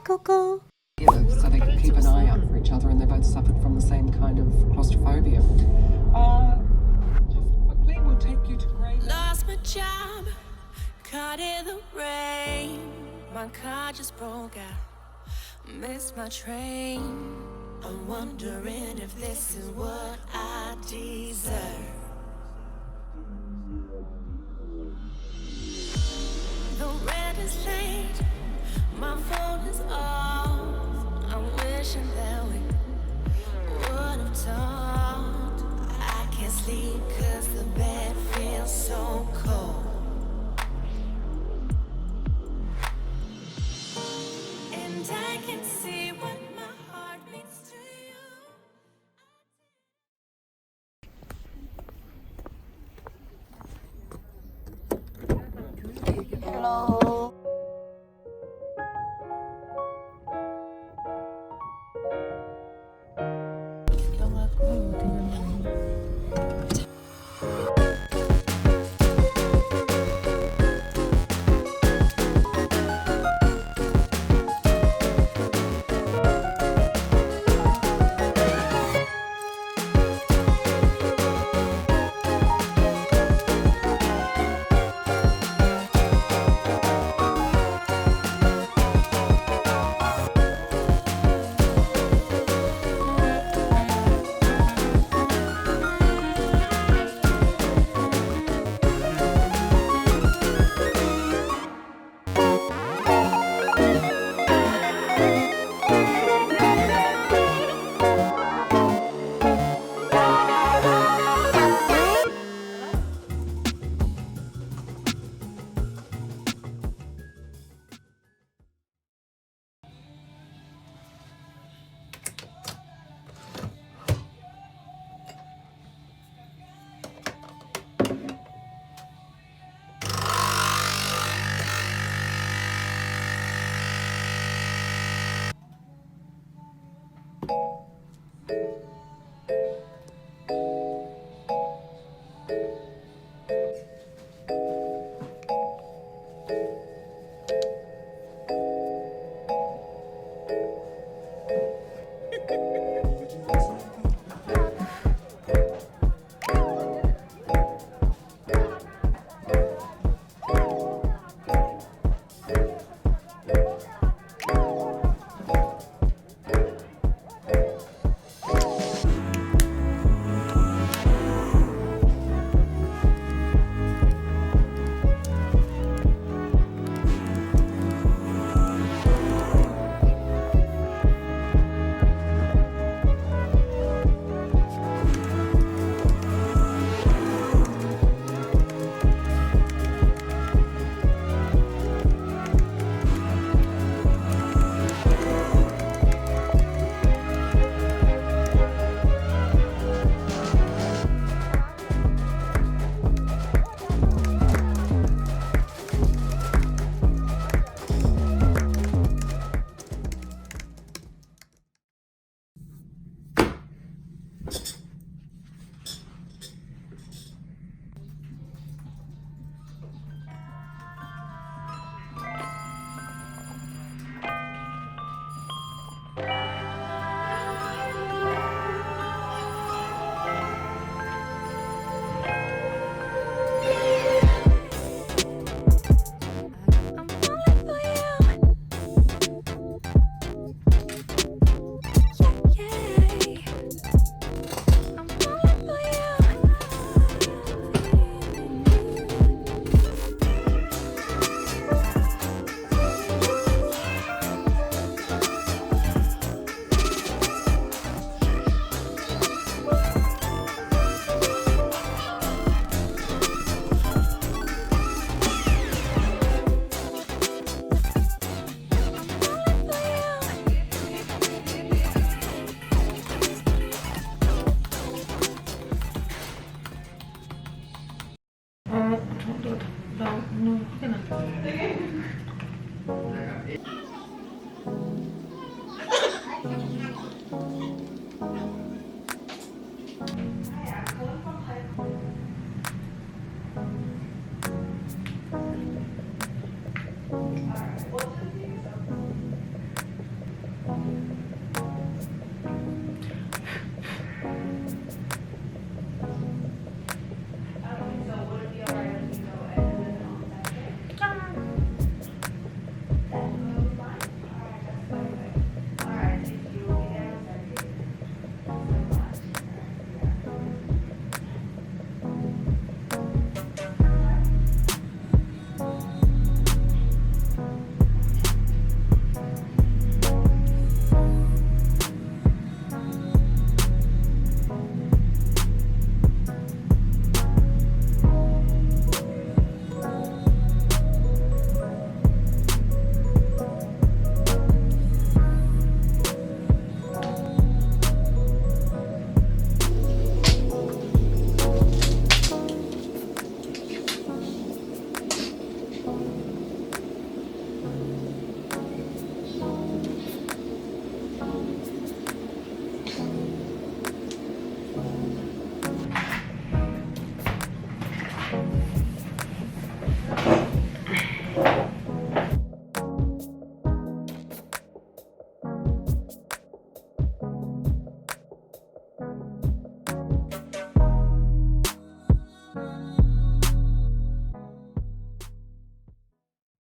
Hikoco. So they can keep an eye out for each other, and they both suffered from the same kind of claustrophobia. Just quickly, we'll take you to Grey. Lost my job, caught in the rain. My car just broke out, missed my train. I'm wondering if this is what I deserve. The rent is late, my phone is off. I'm wishing that we would have talked. I can't sleep 'cause the bed feels so cold. And I can see what my heart means to you. Hello.